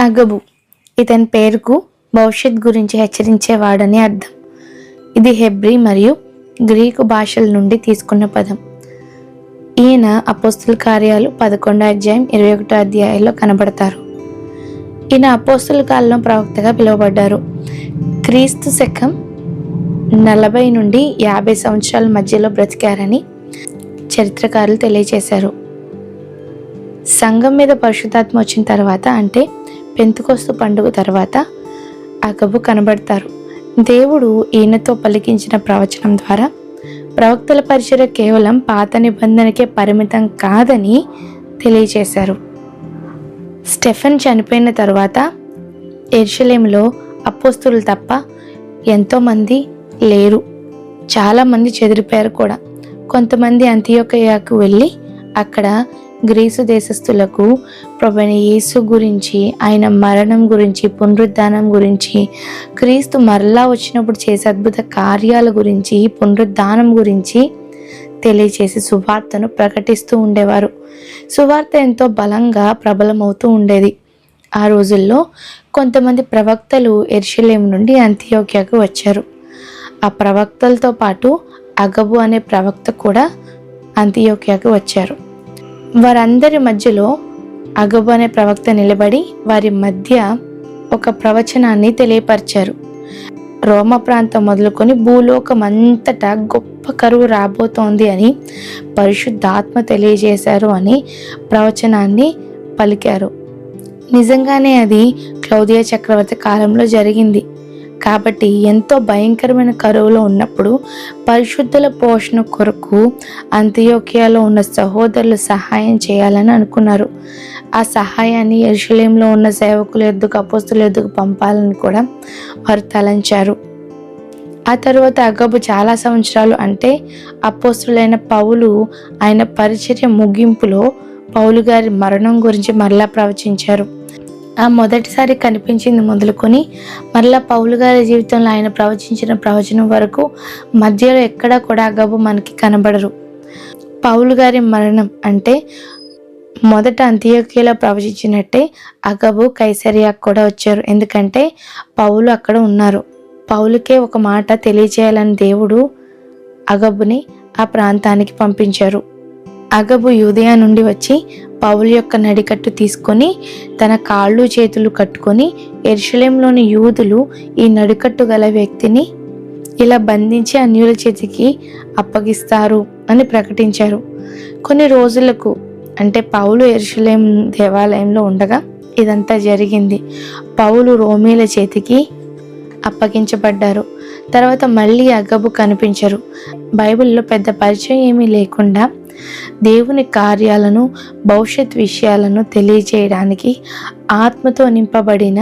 అగబు ఇతని పేరుకు భవిష్యత్ గురించి హెచ్చరించేవాడని అర్థం. ఇది హెబ్రీ మరియు గ్రీకు భాషల నుండి తీసుకున్న పదం. ఈయన అపోస్తుల కార్యాలు 11 అధ్యాయం 21 కనబడతారు. ఈయన అపోస్తుల కాలంలో ప్రవక్తగా పిలువబడ్డారు. క్రీస్తు శకం 40 నుండి 50 సంవత్సరాల మధ్యలో బ్రతికారని చరిత్రకారులు తెలియజేశారు. సంఘం మీద పరిశుద్ధాత్మ వచ్చిన తర్వాత, అంటే పెంతెకొస్తు పండుగ తర్వాత అగబు కనబడతారు. దేవుడు ఈయనతో పలికించిన ప్రవచనం ద్వారా ప్రవక్తల పరిచర్య కేవలం పాత నిబంధనకే పరిమితం కాదని తెలియజేశారు. స్టెఫెన్ చనిపోయిన తర్వాత యెరూషలేములో అపోస్తులు తప్ప ఎంతోమంది లేరు. చాలామంది చెదిరిపోయారు కూడా. కొంతమంది అంతియోకయకు వెళ్ళి అక్కడ గ్రీసు దేశస్థులకు ప్రభువైన యేసు గురించి, ఆయన మరణం గురించి, పునరుద్ధానం గురించి, క్రీస్తు మరలా వచ్చినప్పుడు చేసే అద్భుత కార్యాల గురించి, పునరుద్ధానం గురించి తెలియచేసి సువార్తను ప్రకటిస్తూ ఉండేవారు. సువార్త ఎంతో బలంగా ప్రబలమవుతూ ఉండేది. ఆ రోజుల్లో కొంతమంది ప్రవక్తలు యెరూషలేము నుండి అంతియోక్యకు వచ్చారు. ఆ ప్రవక్తలతో పాటు అగబు అనే ప్రవక్త కూడా అంతియోక్యకు వచ్చారు. వారందరి మధ్యలో అగబు అనే ప్రవక్త నిలబడి వారి మధ్య ఒక ప్రవచనాన్ని తెలియపరిచారు. రోమ ప్రాంతం మొదలుకొని భూలోకం అంతటా గొప్ప కరువు రాబోతోంది అని పరిశుద్ధాత్మ తెలియజేశారు అని ప్రవచనాన్ని పలికారు. నిజంగానే అది క్లౌదియా చక్రవర్తి కాలంలో జరిగింది. కాబట్టి ఎంతో భయంకరమైన కరువులో ఉన్నప్పుడు పరిశుద్ధుల పోషణ కొరకు అంతియోక్యలో ఉన్న సహోదరులు సహాయం చేయాలని అనుకున్నారు. ఆ సహాయాన్ని యెరూషలేములో ఉన్న సేవకుల యొద్దకు, అపోస్తుల యొద్దకు పంపాలని కూడా వారు తలంచారు. ఆ తర్వాత అగబు చాలా సంవత్సరాలు, అంటే అపోస్తులైన పౌలు ఆయన పరిచర్య ముగింపులో పౌలు గారి మరణం గురించి మరలా ప్రవచించారు. ఆ మొదటిసారి కనిపించింది మొదలుకొని మరలా పౌలు గారి జీవితంలో ఆయన ప్రవచించిన ప్రవచనం వరకు మధ్యలో ఎక్కడా కూడా అగబు మనకి కనబడరు. పౌలు గారి మరణం అంటే మొదట అంతియోక్యలో ప్రవచించినట్టే అగబు కైసరియాకు కూడా వచ్చారు. ఎందుకంటే పౌలు అక్కడ ఉన్నారు. పౌలుకే ఒక మాట తెలియచేయాలని దేవుడు అగబుని ఆ ప్రాంతానికి పంపించారు. అగబు యూదయ నుండి వచ్చి పౌలు యొక్క నడికట్టు తీసుకొని తన కాళ్ళు చేతులు కట్టుకొని యెరూషలేములోని యూదులు ఈ నడికట్టు గల వ్యక్తిని ఇలా బంధించి అన్యుల చేతికి అప్పగిస్తారు అని ప్రకటించారు. కొన్ని రోజులకు, అంటే పౌలు యెరూషలేం దేవాలయంలో ఉండగా ఇదంతా జరిగింది. పౌలు రోమీల చేతికి అప్పగించబడ్డారు. తర్వాత మళ్ళీ అగబు కనిపించరు. బైబిల్లో పెద్ద పరిచయం ఏమీ లేకుండా దేవుని కార్యాలను, భవిష్యత్ విషయాలను తెలియజేయడానికి ఆత్మతో నింపబడిన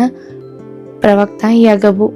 ప్రవక్త ఈ అగబు.